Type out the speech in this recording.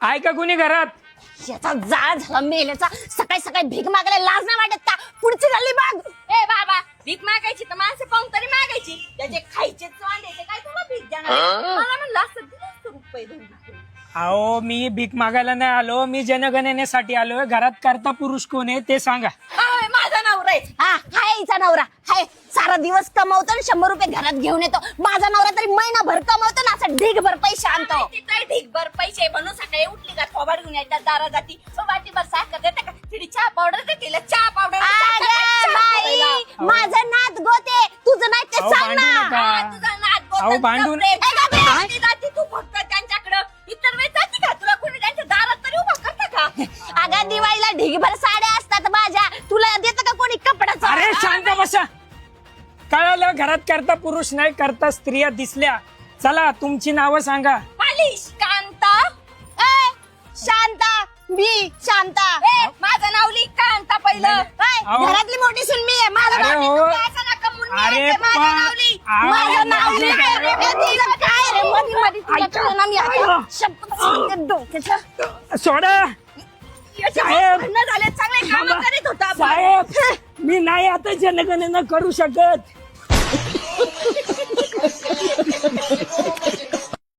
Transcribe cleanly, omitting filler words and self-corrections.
आहे का कोणी घरात? याचा जाळ झाला मेल्याचा. सकाळी सकाळी भीक मागायला लाज नाही वाटत का? पुढची गल्ली बघ. ए बाबा, भीक मागायची तर माणसं पाहून तरी मागायची. त्याचे खायचे वांद्याचे काय तुला भीक देणार? मला म्हणलं असं दिलं रुपये दोन. अहो मी भीक मागायला नाही आलो, मी जनगणनेसाठी आलोय. घरात करता पुरुष कोण आहे ते सांगा. माझा नवरा आहे. हा हाय हिचा नवरा हाय. सारा दिवस कमवतो आणि 100 रुपये घरात घेऊन येतो. माझा नवरा तरी महिनाभर कमवतो ना, असं ढीगभर पैसे आणतो. तिथे ढीगभर पैसे म्हणून सकाळी उठली का थोबाड घेऊन येतात दारा जाती. वाटीभर साखर देते का? तिने चहा पावडर देते. चहा पावडर अगं बाई, माझं नात गोते तुझं नाही ते अहो, सांग भांडू ना. नका. तुझा नाद अहो, भांडू जाती तू फक्त त्यांच्याकडं. इतर वेळेस जाती का? तुला कोणी त्यांच्या दारात तरी उभा करता का? अगं दिवाळीला ढीगभर साड्या असतात माझ्या. तुला देतं का कोणी कपडाचा? अरे शांत बसा. कळालं, घरात करता पुरुष नाही, करता स्त्रिया दिसल्या. चला तुमची नावं सांगा. पालिश कांता. ए, शांता. मी शांता. माझं नाव लिह कांता पहिलं. अहो. घरातली मोठी सून मी आहे. माझं अरे नाव हो. लिह. असं नका म्हणून अरे मी माझं पण- नाव लिह. अहो, माझं नाव माझं लिह. काय- ए, तिला काय रे मध्ये तुला ऐका. तुला ना मी आता ऐका. शपथ सांगते डोक्याच्या. सोडा याच्यामुळे साहेब. भांडणं झाले, चांगले काम थांबा. करीत होता आपण. साहेब मी नाही आता जनगणना करू शकत.